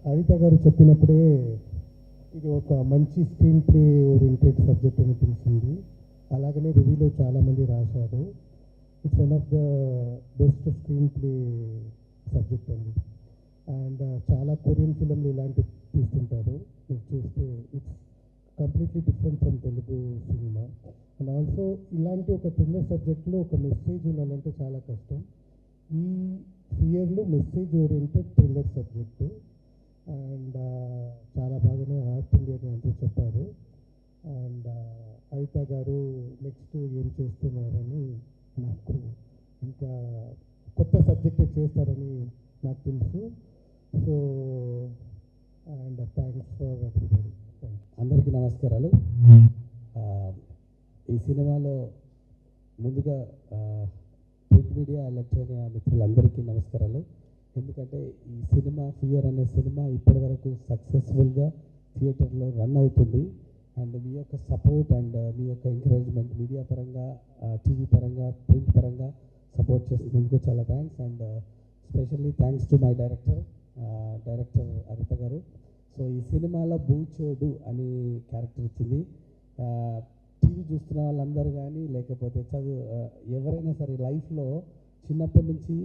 హరిత గారు చెప్పినప్పుడే ఇది ఒక మంచి స్క్రీన్ ప్లే ఓరియంటెడ్ సబ్జెక్ట్ అని తెలిసింది. అలాగనే రివ్యూలో చాలామంది రాశారు. It's one of the best screen play subject అండి. అండ్ చాలా కొరియన్ ఫిల్మ్లు ఇలాంటివి తీస్తుంటారు. మీరు చూస్తే it's completely different from Telugu cinema. And also ఇలాంటి ఒక థ్రిల్లర్ సబ్జెక్ట్లో ఒక మెసేజ్ ఉండాలంటే చాలా కష్టం. ఈ ఫియర్లో message oriented thriller subject. And చాలా బాగానే ఆడుతుంది అని అంతా చెప్పారు. అండ్ హరిత గారు నెక్స్ట్ ఏం చేస్తున్నారని నాకు, ఇంకా కొత్త సబ్జెక్ట్ చేస్తారని నాకు తెలుసు. So and thanks for everybody. అందరికీ నమస్కారాలు. ఈ సినిమాలో ముందుగా ప్రింట్ మీడియా ఎలక్ట్రానిక్ మిత్రులందరికీ నమస్కారాలు. ఎందుకంటే ఈ సినిమా ఫియర్ అనే సినిమా ఇప్పటివరకు సక్సెస్ఫుల్గా థియేటర్లో రన్ అవుతుంది. అండ్ మీ యొక్క సపోర్ట్ అండ్ మీ యొక్క ఎంకరేజ్మెంట్ మీడియా పరంగా, టీవీ పరంగా, ప్రింట్ పరంగా సపోర్ట్ చేసినందుకు చాలా thanks. And specially thanks to my director హరిత గారు. సో ఈ సినిమాలో బూచోడు అని క్యారెక్టర్ ఇచ్చింది. టీవీ చూస్తున్న వాళ్ళందరూ కానీ, లేకపోతే ఎవరైనా సరే లైఫ్లో చిన్నప్పటి నుంచి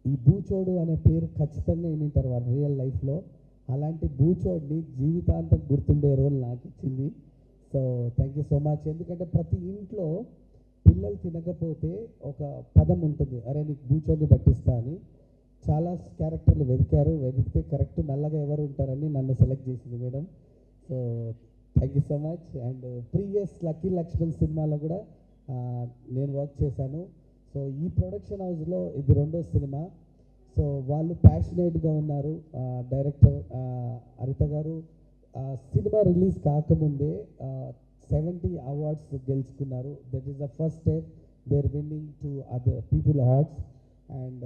ఈ బూచోడు అనే పేరు ఖచ్చితంగా వింటారు వాళ్ళు రియల్ లైఫ్లో. అలాంటి బూచోడ్ని జీవితాంతం గుర్తుండే రోల్ నాకు ఇచ్చింది. So thank you so much. ఎందుకంటే ప్రతి ఇంట్లో పిల్లలు తినకపోతే ఒక పదం ఉంటుంది, అరే నీకు బూచోడ్ని పట్టిస్తా అని. చాలా క్యారెక్టర్లు వెతికితే కరెక్ట్ నల్లగా ఎవరు ఉంటారని నన్ను సెలెక్ట్ చేసింది madam. So thank you so much. And previous Lucky Lakshman సినిమాలో కూడా నేను వర్క్ చేశాను. సో ఈ ప్రొడక్షన్ హౌస్లో ఇది రెండో సినిమా. సో వాళ్ళు ప్యాషనేట్గా ఉన్నారు. డైరెక్టర్ హరిత గారు సినిమా రిలీజ్ కాకముందే 70 అవార్డ్స్ గెలుచుకున్నారు. That is the first step there winning to other people awards. And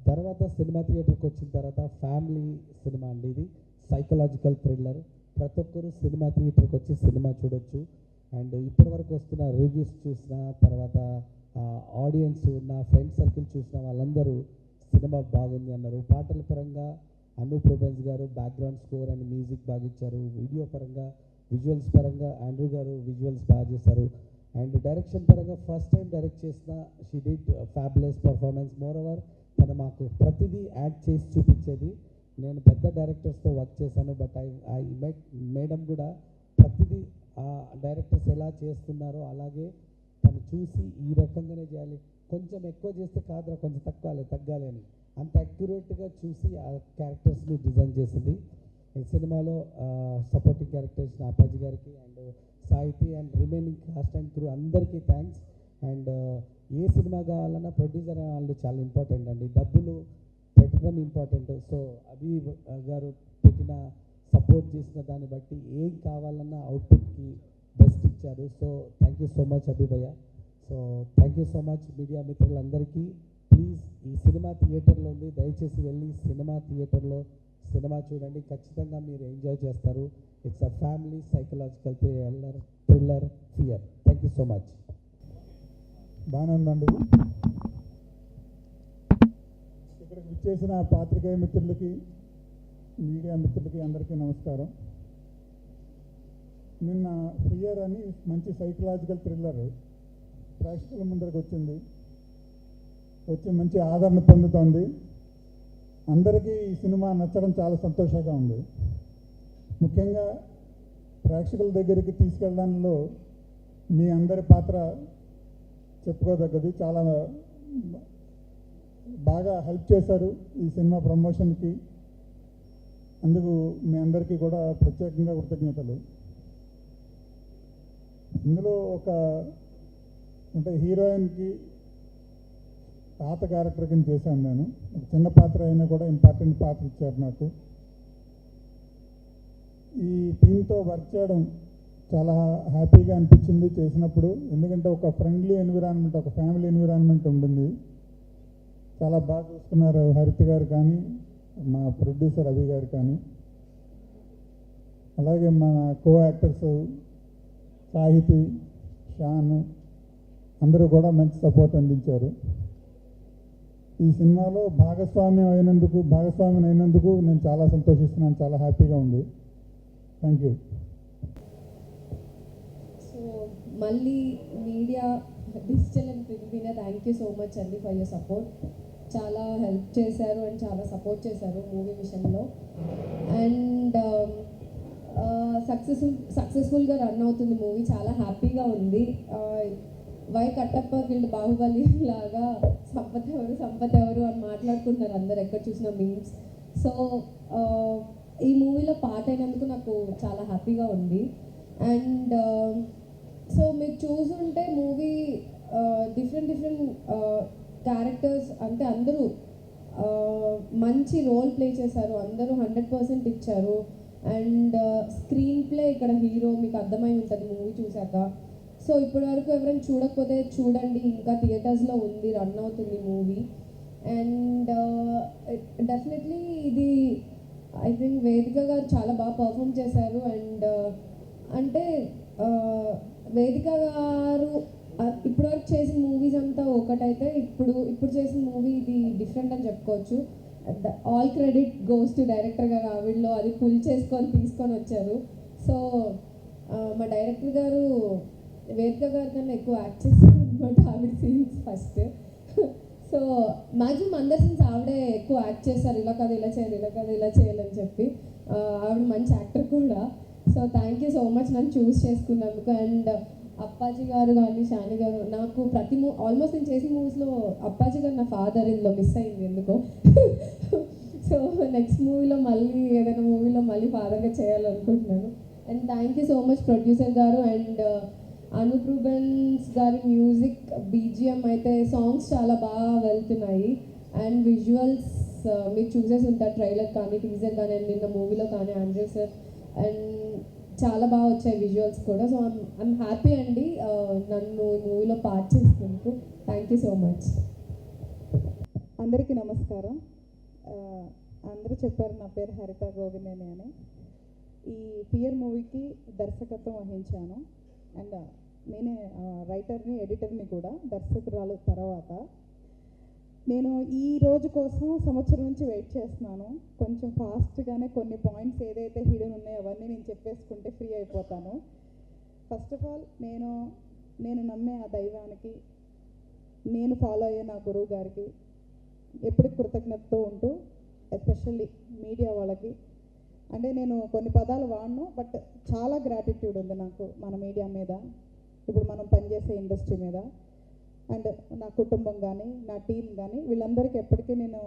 తర్వాత సినిమా థియేటర్కి వచ్చిన తర్వాత ఫ్యామిలీ సినిమా అండి. ఇది సైకలాజికల్ థ్రిల్లర్. ప్రతి ఒక్కరు సినిమా థియేటర్కి వచ్చి సినిమా చూడొచ్చు. అండ్ ఇప్పటివరకు వస్తున్న రివ్యూస్ చూసిన తర్వాత ఆడియన్స్, నా ఫ్రెండ్ సర్కిల్ చూసిన వాళ్ళందరూ సినిమా బాగుంది అన్నారు. పాటల పరంగా అనూప్ రూబెన్స్ గారు బ్యాక్గ్రౌండ్ స్కోర్ అండ్ మ్యూజిక్ బాగా ఇచ్చారు. వీడియో పరంగా, విజువల్స్ పరంగా ఆండ్రూ గారు విజువల్స్ బాగా చేశారు. అండ్ డైరెక్షన్ పరంగా ఫస్ట్ టైం డైరెక్ట్ చేసిన she did fabulous performance. More over తను మాకు ప్రతిదీ యాడ్ చేసి చూపించేది. నేను పెద్ద డైరెక్టర్స్తో వర్క్ చేశాను, బట్ ఐ మెట్ మేడం కూడా ప్రతిదీ డైరెక్టర్స్ ఎలా చేస్తున్నారో అలాగే తను చూసి ఈ రకంగానే చేయాలి, కొంచెం ఎక్కువ చేస్తే కాదురా కొంచెం తగ్గాలి అని అంత అక్యురేట్గా చూసి ఆ క్యారెక్టర్స్ని డిజైన్ చేసింది. ఈ సినిమాలో సపోర్టింగ్ క్యారెక్టర్స్ అప్పాజీ గారికి అండ్ సాహితీ and remaining cost and crew అందరికీ థ్యాంక్స్. అండ్ ఏ సినిమా కావాలన్నా ప్రొడ్యూసర్ వాళ్ళు చాలా ఇంపార్టెంట్ అండి. డబ్బులు పెట్టడం ఇంపార్టెంట్. సో అభి గారు పెట్టిన సపోర్ట్ చేసిన దాన్ని బట్టి ఏం కావాలన్నా అవుట్పుట్కి బెస్ట్ ఇచ్చారు. So thank you so much Abhi భయ్య. So thank you so much media మిత్రులందరికీ. ప్లీజ్ ఈ సినిమా థియేటర్లో ఉంది, దయచేసి వెళ్ళి సినిమా థియేటర్లో సినిమా చూడండి, ఖచ్చితంగా మీరు ఎంజాయ్ చేస్తారు. It's a family psychological thriller fear. Thank you so much. బాగానే ఉందండి. ఇక్కడికి విచ్చేసిన పాత్రికేయ మిత్రులకి, మీడియా మిత్రులకి అందరికీ నమస్కారం. నిన్న ఫియర్ అని మంచి సైకలాజికల్ థ్రిల్లర్ ప్రేక్షకుల ముందరికి వచ్చి మంచి ఆదరణ పొందుతోంది. అందరికీ ఈ సినిమా నచ్చడం చాలా సంతోషంగా ఉంది. ముఖ్యంగా ప్రేక్షకుల దగ్గరికి తీసుకెళ్ళడంలో మీ అందరి పాత్ర చెప్పుకోదగ్గది. చాలా బాగా హెల్ప్ చేశారు ఈ సినిమా ప్రమోషన్కి. అందుకు మీ అందరికీ కూడా ప్రత్యేకంగా కృతజ్ఞతలు. ఇందులో అంటే హీరోయిన్కి తాత క్యారెక్టర్ కింద చేశాను నేను. ఒక చిన్న పాత్ర అయినా కూడా ఇంపార్టెంట్ పాత్ర ఇచ్చారు నాకు. ఈ టీంతో వర్క్ చేయడం చాలా హ్యాపీగా అనిపించింది చేసినప్పుడు. ఎందుకంటే ఒక ఫ్రెండ్లీ ఎన్విరాన్మెంట్, ఒక ఫ్యామిలీ ఎన్విరాన్మెంట్ ఉంటుంది. చాలా బాగా చూస్తున్నారు హరిత గారు కానీ, మా ప్రొడ్యూసర్ అభి గారు కానీ, అలాగే మన కో యాక్టర్స్ సాహితీ, షాన్ అందరూ కూడా మంచి సపోర్ట్ అందించారు. ఈ సినిమాలో భాగస్వామ్యం అయినందుకు నేను చాలా సంతోషిస్తున్నాను, చాలా హ్యాపీగా ఉంది. Thank you. సో మళ్ళీ media, digital and print media, thank you so much అండి ఫర్ యూర్ సపోర్ట్. చాలా హెల్ప్ చేశారు అండ్ చాలా సపోర్ట్ చేశారు మూవీ విషయంలో. అండ్ సక్సెస్ఫుల్గా రన్ అవుతుంది మూవీ, చాలా హ్యాపీగా ఉంది. వై కట్టప్ప గిల్డ్ బాహుబలి లాగా సంపత్ ఎవరు అని మాట్లాడుకుంటున్నారు అందరు ఎక్కడ చూసిన మీమ్స్. సో ఈ మూవీలో పార్ట్ అయినందుకు నాకు చాలా హ్యాపీగా ఉంది. అండ్ సో మీరు చూసుంటే మూవీ డిఫరెంట్ క్యారెక్టర్స్, అంటే అందరూ మంచి రోల్ ప్లే చేశారు, అందరూ 100% ఇచ్చారు. అండ్ స్క్రీన్ ప్లే ఇక్కడ హీరో, మీకు అర్థమై ఉంటుంది మూవీ చూశాక. సో ఇప్పటి వరకు ఎవరైనా చూడకపోతే చూడండి, ఇంకా థియేటర్స్లో ఉంది, రన్ అవుతుంది మూవీ. అండ్ డెఫినెట్లీ ఇది ఐ థింక్ వేదిక గారు చాలా బాగా పర్ఫామ్ చేశారు. అండ్ అంటే వేదిక గారు ఇప్పటివరకు చేసిన మూవీస్ అంతా ఒకటైతే ఇప్పుడు చేసిన మూవీ ఇది డిఫరెంట్ అని చెప్పుకోవచ్చు. All credit goes to director గారు, ఆవిడలో అది పుల్ చేసుకొని తీసుకొని వచ్చారు. సో మా డైరెక్టర్ గారు వేదిక గారి కన్నా ఎక్కువ యాక్ట్ చేస్తారు అనమాట ఆవిడ సీన్స్ ఫస్ట్. సో మ్యాక్సిమం అందరి సీన్స్ ఆవిడే ఎక్కువ యాక్ట్ చేస్తారు, ఇలా కాదు ఇలా చేయాలి, ఇలా కాదు ఇలా చేయాలని చెప్పి. ఆవిడ మంచి యాక్టర్ కూడా. So thank you so much నన్ను చూస్ చేసుకున్నందుకు. అండ్ అప్పాజీ గారు కానీ షాని గారు, నాకు ఆల్మోస్ట్ నేను చేసిన మూవీస్లో అప్పాజీ గారు నా ఫాదర్ ఇందులో మిస్ అయింది ఎందుకో. సో నెక్స్ట్ మూవీలో మళ్ళీ ఏదైనా మూవీలో మళ్ళీ ఫాదర్గా చేయాలనుకుంటున్నాను. And thank you so much producer గారు. అండ్ అనూప్ రూబెన్స్ గారి మ్యూజిక్, బీజిఎం అయితే సాంగ్స్ చాలా బాగా వెళ్తున్నాయి. అండ్ విజువల్స్ మీరు చూసేసి ఉంటారు, ట్రైలర్ కానీ టీజర్ కానీ అండ్ నిన్న మూవీలో కానీ ఆండ్రూ సార్, అండ్ చాలా బాగా వచ్చాయి విజువల్స్ కూడా. సో ఐమ్ హ్యాపీ అండి నన్ను ఈ మూవీలో పార్ట్ చేసినందుకు. Thank you so much. అందరికీ నమస్కారం. అందరూ చెప్పారు నా పేరు హరిత గోవిందేని అని. ఈ ఫియర్ మూవీకి దర్శకత్వం వహించాను. అండ్ నేనే రైటర్ని, ఎడిటర్ని కూడా, దర్శకురాలు తర్వాత. నేను ఈ రోజు కోసం సంవత్సరం నుంచి వెయిట్ చేస్తున్నాను. కొంచెం ఫాస్ట్గానే కొన్ని పాయింట్స్ ఏదైతే హిడెన్ ఉన్నాయో అవన్నీ నేను చెప్పేసుకుంటే ఫ్రీ అయిపోతాను. ఫస్ట్ ఆఫ్ ఆల్ నేను నమ్మే ఆ దైవానికి, నేను ఫాలో అయ్యే నా గురువు గారికి ఎప్పటికి కృతజ్ఞతతో ఉంటూ, ఎస్పెషల్లీ మీడియా వాళ్ళకి, అంటే నేను కొన్ని పదాలు వాడను, బట్ చాలా గ్రాటిట్యూడ్ ఉంది నాకు మన మీడియా మీద, ఇప్పుడు మనం పనిచేసే ఇండస్ట్రీ మీద. అండ్ నా కుటుంబం కానీ, నా టీం కానీ, వీళ్ళందరికీ ఎప్పటికీ నేను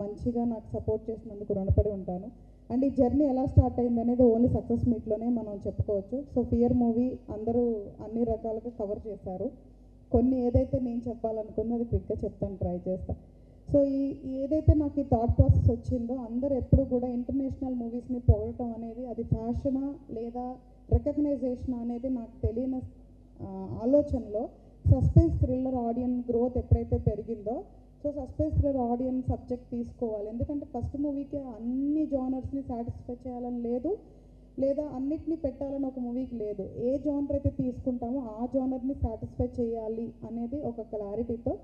మంచిగా నాకు సపోర్ట్ చేసినందుకు రుణపడి ఉంటాను. అండ్ ఈ జర్నీ ఎలా స్టార్ట్ అయింది అనేది ఓన్లీ సక్సెస్ మీట్లోనే మనం చెప్పుకోవచ్చు. సో ఫియర్ మూవీ అందరూ అన్ని రకాలుగా కవర్ చేశారు. కొన్ని ఏదైతే నేను చెప్పాలనుకుందో అది క్విక్గా చెప్తాను, ట్రై చేస్తాను. సో ఏదైతే నాకు ఈ థాట్ ప్రాసెస్ వచ్చిందో, అందరూ ఎప్పుడు కూడా ఇంటర్నేషనల్ మూవీస్ని పొగడటం అనేది అది ఫ్యాషనా లేదా రికగ్నైజేషన్ అనేది నాకు తెలియని ఆలోచనలో సస్పెన్స్ థ్రిల్లర్ ఆడియన్స్ గ్రోత్ ఎప్పుడైతే పెరిగిందో, so suspense thriller audience subject తీసుకోవాలి. ఎందుకంటే ఫస్ట్ మూవీకి అన్ని జానర్స్ని సాటిస్ఫై చేయాలని లేదు, లేదా అన్నిటినీ పెట్టాలని ఒక మూవీకి లేదు. ఏ జానర్ అయితే తీసుకుంటామో ఆ జానర్ని సాటిస్ఫై చేయాలి అనేది ఒక క్లారిటీతో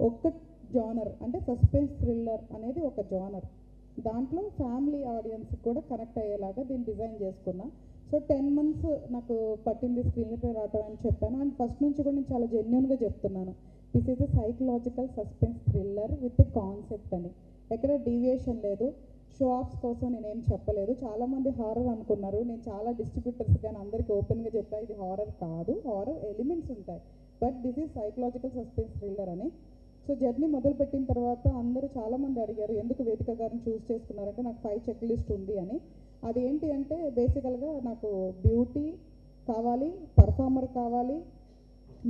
ఒక్క జానర్ అంటే సస్పెన్స్ థ్రిల్లర్ అనేది ఒక జానర్, దాంట్లో ఫ్యామిలీ ఆడియన్స్ కూడా కనెక్ట్ అయ్యేలాగా దీన్ని డిజైన్ చేసుకున్నా. సో 10 months నాకు పట్టింది స్క్రీన్ ప్లే రావటం అని చెప్పాను. అండ్ ఫస్ట్ నుంచి కూడా నేను చాలా జెన్యున్గా చెప్తున్నాను, this is a psychological suspense thriller with a concept అని. ఎక్కడ డీవియేషన్ లేదు, షో ఆఫ్స్ కోసం నేనేం చెప్పలేదు. చాలామంది హారర్ అనుకున్నారు. నేను చాలా డిస్ట్రిబ్యూటర్స్ కానీ అందరికీ ఓపెన్గా చెప్పాను, ఇది హారర్ కాదు, హారర్ ఎలిమెంట్స్ ఉంటాయి, but this is psychological suspense thriller అని. సో జర్నీ మొదలుపెట్టిన తర్వాత అందరూ చాలామంది అడిగారు ఎందుకు వేదిక గారిని చూస్ చేసుకున్నారంటే, నాకు 5 చెక్ లిస్ట్ ఉంది అని. అదేంటి అంటే బేసికల్గా నాకు బ్యూటీ కావాలి, పర్ఫార్మర్ కావాలి,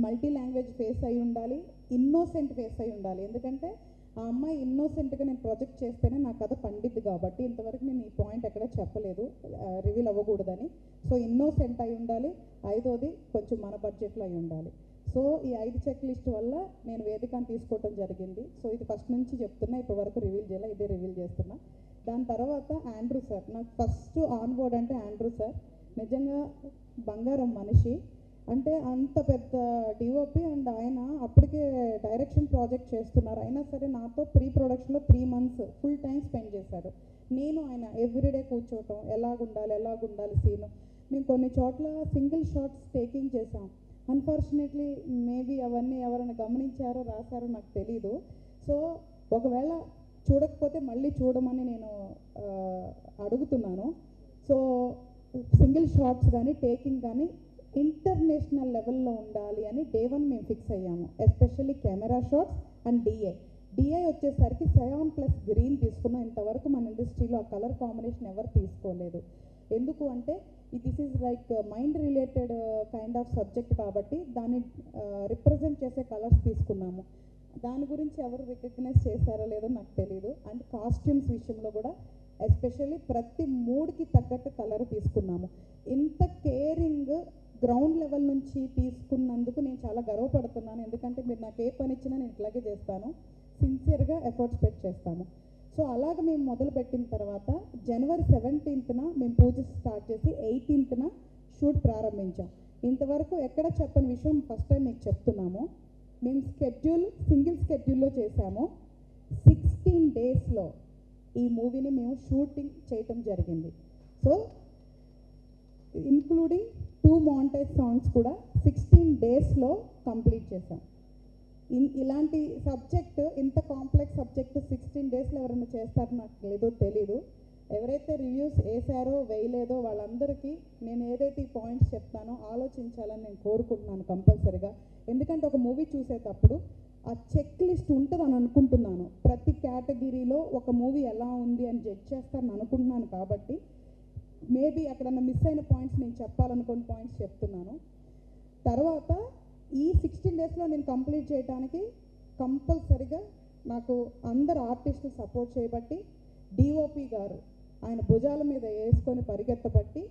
మల్టీ లాంగ్వేజ్ ఫేస్ అయి ఉండాలి, ఇన్నోసెంట్ ఫేస్ అయి ఉండాలి. ఎందుకంటే ఆ అమ్మాయి ఇన్నోసెంట్గా నేను ప్రొజెక్ట్ చేస్తేనే నా కథ పండిద్ది కాబట్టి, ఇంతవరకు నేను ఈ పాయింట్ ఎక్కడ చెప్పలేదు రివీల్ అవ్వకూడదని. సో ఇన్నోసెంట్ అయి ఉండాలి, 5వది కొంచెం మన బడ్జెట్లో అయి ఉండాలి. సో ఈ 5 చెక్ లిస్ట్ వల్ల నేను వేదికను తీసుకోవటం జరిగింది. సో ఇది ఫస్ట్ నుంచి చెప్తున్నా, ఇప్పటి వరకు రివీల్ చేయాలి, ఇదే రివీల్ చేస్తున్నా. దాని తర్వాత ఆండ్రూ సార్, నాకు ఫస్ట్ ఆన్ బోర్డ్ అంటే ఆండ్రూ సార్ నిజంగా బంగారం మనిషి. అంటే అంత పెద్ద డిఓపి అండ్ ఆయన అప్పటికే డైరెక్షన్ ప్రాజెక్ట్ చేస్తున్నారు. అయినా సరే నాతో ప్రీ ప్రొడక్షన్లో 3 months ఫుల్ టైం స్పెండ్ చేశారు. నేను ఆయన ఎవ్రీడే కూర్చోవటం, ఎలాగుండాలి సీను. మేము కొన్ని చోట్ల సింగిల్ షాట్స్ టేకింగ్ చేసాం. అన్ఫార్చునేట్లీ మేబీ అవన్నీ ఎవరైనా గమనించారో రాశారో నాకు తెలీదు. సో ఒకవేళ చూడకపోతే మళ్ళీ చూడమని నేను అడుగుతున్నాను. సో సింగిల్ షాట్స్ కానీ టేకింగ్ కానీ ఇంటర్నేషనల్ లెవెల్లో ఉండాలి అని డే 1 మేము ఫిక్స్ అయ్యాము. Especially camera shots and DI వచ్చేసరికి సయాన్ ప్లస్ గ్రీన్ తీసుకున్నాం. ఇంతవరకు మన ఇండస్ట్రీలో ఆ కలర్ కాంబినేషన్ ఎవరు తీసుకోలేదు. ఎందుకు అంటే this is like mind related kind of subject కాబట్టి దాన్ని రిప్రజెంట్ చేసే కలర్స్ తీసుకున్నాము. దాని గురించి ఎవరు రికగ్నైజ్ చేశారో లేదో నాకు తెలీదు. అండ్ కాస్ట్యూమ్స్ విషయంలో కూడా ఎస్పెషల్లీ ప్రతి మూడ్కి తగ్గట్టు కలర్ తీసుకున్నాము. ఇంత కేరింగ్ గ్రౌండ్ లెవెల్ నుంచి తీసుకున్నందుకు నేను చాలా గర్వపడుతున్నాను. ఎందుకంటే మీరు నాకు ఏ పని ఇచ్చినా నేను ఇట్లాగే చేస్తాను, సిన్సియర్గా ఎఫర్ట్స్ పెట్టి చేస్తాము. సో అలాగ మేము మొదలుపెట్టిన తర్వాత January 17th మేము పూజ స్టార్ట్ చేసి 18th షూట్ ప్రారంభించాం. ఇంతవరకు ఎక్కడ చెప్పని విషయం ఫస్ట్ టైం మీకు చెప్తున్నాము. మేము సింగిల్ స్కెడ్యూల్లో చేశాము. 16 daysలో ఈ మూవీని మేము షూటింగ్ చేయటం జరిగింది. సో ఇంక్లూడింగ్ 2 montage సాంగ్స్ కూడా 16 daysలో కంప్లీట్ చేశాం. ఇలాంటి సబ్జెక్ట్, ఇంత కాంప్లెక్స్ సబ్జెక్ట్ 16 daysలో ఎవరైనా చేస్తారో నాకు లేదో తెలీదు. ఎవరైతే రివ్యూస్ వేసారో వేయలేదో వాళ్ళందరికీ నేను ఏదైతే ఈ పాయింట్స్ చెప్తానో ఆలోచించాలని నేను కోరుకుంటున్నాను కంపల్సరీగా. ఎందుకంటే ఒక మూవీ చూసేటప్పుడు ఆ చెక్ లిస్ట్ ఉంటుందని అనుకుంటున్నాను. ప్రతి కేటగిరీలో ఒక మూవీ ఎలా ఉంది అని జడ్జ్ చేస్తారని అనుకుంటున్నాను. కాబట్టి మేబీ అక్కడన్నా మిస్ అయిన పాయింట్స్ నేను చెప్పాలనుకున్న పాయింట్స్ చెప్తున్నాను. తర్వాత ఈ 16 daysలో నేను కంప్లీట్ చేయడానికి కంపల్సరిగా నాకు అందరు ఆర్టిస్టులు సపోర్ట్ చేయబట్టి, డిఓపి గారు ఆయన భుజాల మీద వేసుకొని పరిగెత్తబట్టి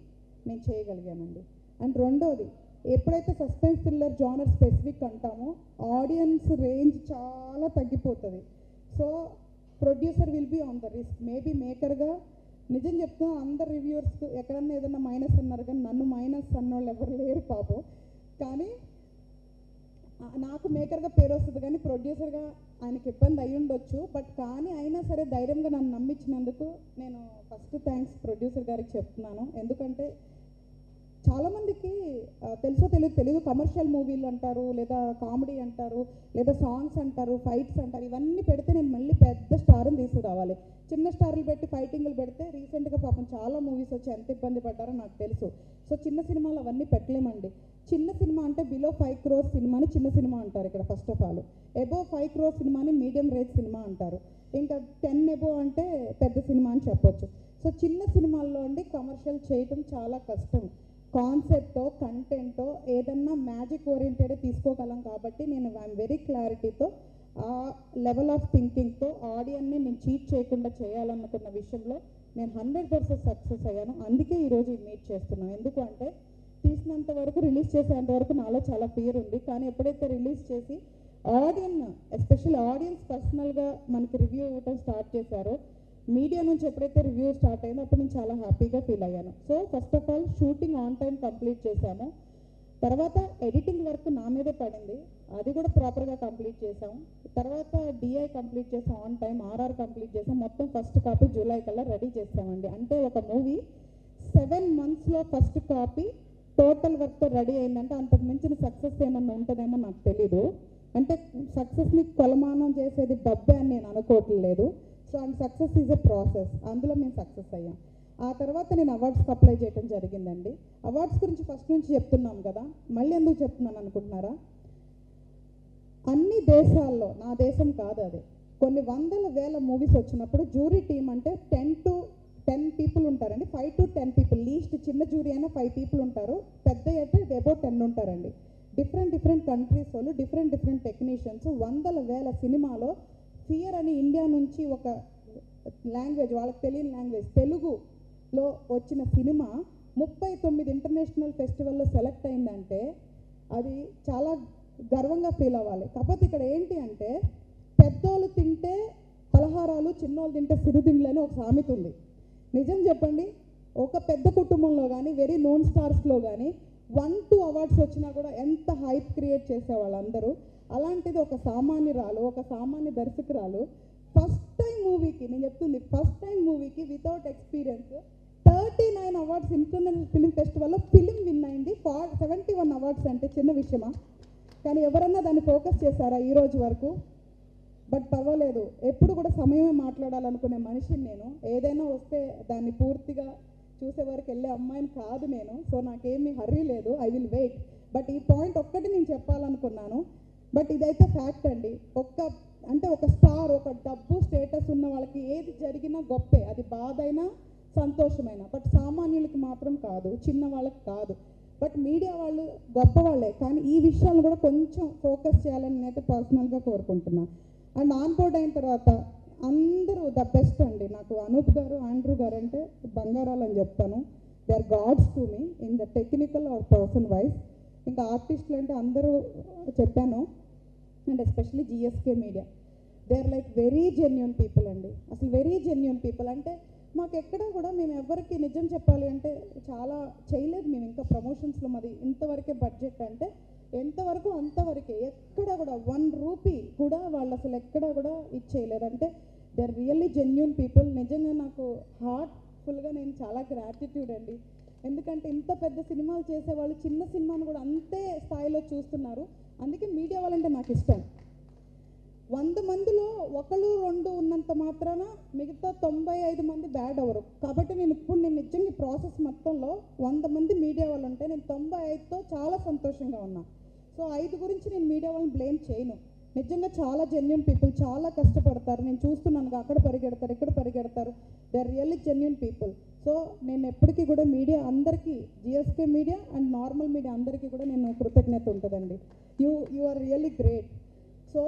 నేను చేయగలిగానండి. అండ్ రెండోది, ఎప్పుడైతే సస్పెన్స్ థ్రిల్లర్ జానర్ స్పెసిఫిక్ అంటామో ఆడియన్స్ రేంజ్ చాలా తగ్గిపోతుంది. So producer will be on the risk. Maybe మేకర్గా నిజం చెప్తున్నా, అందరు రివ్యూవర్స్ ఎక్కడన్నా ఏదన్నా మైనస్ అన్నారు కానీ నన్ను మైనస్ అన్నోళ్ళు ఎవరు లేరు పాపం. కానీ నాకు మేకర్గా పేరు వస్తుంది కానీ ప్రొడ్యూసర్గా ఆయనకి ఇబ్బంది అయ్యి ఉండొచ్చు. బట్ కానీ అయినా సరే ధైర్యంగా నన్ను నమ్మించినందుకు నేను ఫస్ట్ థ్యాంక్స్ ప్రొడ్యూసర్ గారికి చెప్తున్నాను. ఎందుకంటే చాలామందికి తెలుసో తెలీదు కమర్షియల్ మూవీలు అంటారు, లేదా కామెడీ అంటారు, లేదా సాంగ్స్ అంటారు, ఫైట్స్ అంటారు. ఇవన్నీ పెడితే నేను మళ్ళీ పెద్ద స్టార్ని తీసుకురావాలి. చిన్న స్టార్లు పెట్టి ఫైటింగ్లు పెడితే రీసెంట్గా పాపం చాలా మూవీస్ వచ్చి ఎంత ఇబ్బంది పడ్డారో నాకు తెలుసు. సో చిన్న సినిమాలు అవన్నీ పెట్టలేమండి. చిన్న సినిమా అంటే బిలో 5 crores సినిమాని చిన్న సినిమా అంటారు ఇక్కడ first of all. Above 5 crores సినిమాని మీడియం రేంజ్ సినిమా అంటారు. ఇంకా 10 above అంటే పెద్ద సినిమా అని చెప్పొచ్చు. సో చిన్న సినిమాల్లో అండి కమర్షియల్ చేయటం చాలా కష్టం. కాన్సెప్టో కంటెంటో ఏదన్నా మ్యాజిక్ ఓరియంటెడ్ తీసుకోగలం. కాబట్టి నేను ఐఎమ్ వెరీ క్లారిటీతో ఆ లెవెల్ ఆఫ్ థింకింగ్తో ఆడియన్ని నేను చీట్ చేయకుండా చేయాలనుకున్న విషయంలో నేను 100% సక్సెస్ అయ్యాను. అందుకే ఈరోజు మీట్ చేస్తున్నాను. ఎందుకు అంటే తీసినంత వరకు, రిలీజ్ చేసేంత వరకు నాలో చాలా ఫియర్ ఉంది. కానీ ఎప్పుడైతే రిలీజ్ చేసి ఎస్పెషల్లీ ఆడియన్స్ పర్సనల్గా మనకి రివ్యూ ఇవ్వడం స్టార్ట్ చేశారో, మీడియా నుంచి ఎప్పుడైతే రివ్యూ స్టార్ట్ అయిందో అప్పుడు నేను చాలా హ్యాపీగా ఫీల్ అయ్యాను. So first of all shooting on time complete చేశాము. తర్వాత ఎడిటింగ్ వర్క్ నా మీదే పడింది, అది కూడా ప్రాపర్గా కంప్లీట్ చేసాం. తర్వాత డిఐ కంప్లీట్ చేసాం ఆన్ టైం, ఆర్ఆర్ కంప్లీట్ చేసాం. మొత్తం ఫస్ట్ కాపీ జూలై కల్లా రెడీ చేస్తామండి. అంటే ఒక మూవీ 7 monthsలో ఫస్ట్ కాపీ టోటల్ వర్క్తో రెడీ అయిందంటే అంతకు మించిన సక్సెస్ ఏమన్నా ఉంటుందేమో నాకు తెలీదు. అంటే సక్సెస్ని కొలమానం చేసేది డబ్బే అని నేను అనుకోవట్లేదు. So and success is a process. అందులో మేము సక్సెస్ అయ్యాం. ఆ తర్వాత నేను అవార్డ్స్కి అప్లై చేయడం జరిగిందండి. అవార్డ్స్ గురించి ఫస్ట్ నుంచి చెప్తున్నాం కదా, మళ్ళీ ఎందుకు చెప్తున్నాను అనుకుంటున్నారా? అన్ని దేశాల్లో, నా దేశం కాదు అది, కొన్ని 100,000 మూవీస్ వచ్చినప్పుడు జ్యూరీ టీం అంటే 10 to 10 people ఉంటారండి. 5 to 10 people లీస్ట్. చిన్న జ్యూరీ అయినా 5 people ఉంటారు, పెద్ద అయితే అబౌవ్ 10 ఉంటారండి. డిఫరెంట్ కంట్రీస్ వాళ్ళు, డిఫరెంట్ టెక్నీషియన్స్. 100,000 సినిమాలో ఫియర్ అని ఇండియా నుంచి ఒక లాంగ్వేజ్, వాళ్ళకి తెలియని లాంగ్వేజ్, తెలుగులో వచ్చిన సినిమా 39 ఇంటర్నేషనల్ ఫెస్టివల్లో సెలెక్ట్ అయిందంటే అది చాలా గర్వంగా ఫీల్ అవ్వాలి. కాకపోతే ఇక్కడ ఏంటి అంటే పెద్దోళ్ళు తింటే పలహారాలు, చిన్నోళ్ళు తింటే సిరుదిండ్లు అని ఒక సామెత ఉంది. నిజం చెప్పండి, ఒక పెద్ద కుటుంబంలో కానీ వెరీ నోన్ స్టార్స్లో కానీ 1-2 అవార్డ్స్ వచ్చినా కూడా ఎంత హైప్ క్రియేట్ చేసేవాళ్ళు అందరూ. అలాంటిది ఒక సామాన్యురాలు, ఒక సామాన్య దర్శకురాలు ఫస్ట్ టైం మూవీకి, నేను చెప్తుంది ఫస్ట్ టైం మూవీకి without experience 39 awards international film ఫెస్టివల్లో ఫిలిం విన్ అయింది. 71 అవార్డ్స్ అంటే చిన్న విషయమా? కానీ ఎవరన్నా దాన్ని ఫోకస్ చేశారా ఈ రోజు వరకు? బట్ పర్వాలేదు, ఎప్పుడు కూడా సమయమే మాట్లాడాలనుకునే మనిషిని నేను. ఏదైనా వస్తే దాన్ని పూర్తిగా చూసే వరకు వెళ్ళే అమ్మాయిని కాదు నేను. సో నాకేమీ హర్రీ లేదు, ఐ విల్ వెయిట్. బట్ ఈ పాయింట్ ఒక్కటి నేను చెప్పాలనుకున్నాను. బట్ ఇదైతే ఫ్యాక్ట్ అండి. ఒక స్టార్, ఒక డబ్బు స్టేటస్ ఉన్న వాళ్ళకి ఏది జరిగినా గొప్పే, అది బాధ అయినా సంతోషమైన. బట్ సామాన్యులకి మాత్రం కాదు, చిన్న వాళ్ళకి కాదు. బట్ మీడియా వాళ్ళు గొప్ప వాళ్ళే, కానీ ఈ విషయాలు కూడా కొంచెం ఫోకస్ చేయాలని నేనైతే పర్సనల్గా కోరుకుంటున్నాను. అండ్ ఆన్ బోర్డ్ అయిన తర్వాత అందరూ ద బెస్ట్ అండి. నాకు అనూప్ గారు, ఆండ్రూ గారు అంటే బంగారాలు అని చెప్తాను. They are gods to me in the technical or person wise. ఇంకా ఆర్టిస్టులు అంటే అందరూ చెప్పాను. And especially GSK media, they are like very genuine people అండి. అసలు వెరీ జెన్యూన్ పీపుల్. అంటే మాకు ఎక్కడ కూడా మేము ఎవరికి నిజం చెప్పాలి అంటే చాలా చేయలేదు. మేము ఇంకా ప్రమోషన్స్లో మాది ఇంతవరకే బడ్జెట్ అంటే ఎంతవరకు అంతవరకే. ఎక్కడ కూడా 1 రూపీ కూడా వాళ్ళు అసలు ఎక్కడ కూడా ఇచ్చేయలేదు. అంటే they are really genuine people. నిజంగా నాకు హార్ట్ఫుల్గా నేను చాలా గ్రాటిట్యూడ్ అండి. ఎందుకంటే ఇంత పెద్ద సినిమాలు చేసేవాళ్ళు చిన్న సినిమాను కూడా అంతే స్థాయిలో చూస్తున్నారు. అందుకే మీడియా వాళ్ళంటే నాకు ఇష్టం. 100 మందిలో 1-2 ఉన్నంత మాత్రాన మిగతా 95 మంది బ్యాడ్ అవ్వరు. కాబట్టి నేను నిజంగా ప్రాసెస్ మొత్తంలో 100 మంది మీడియా వాళ్ళు ఉంటే నేను 95తో చాలా సంతోషంగా ఉన్నా. సో 5 గురించి నేను మీడియా వాళ్ళని బ్లేమ్ చేయను. నిజంగా చాలా జెన్యూన్ పీపుల్, చాలా కష్టపడతారు. నేను చూస్తున్నాను, అక్కడ పరిగెడతారు, ఇక్కడ పరిగెడతారు. They are really genuine people. So నేను ఎప్పటికీ కూడా మీడియా అందరికీ, GSK media and normal media అందరికీ కూడా నేను కృతజ్ఞత ఉంటుందండి. You are really great. So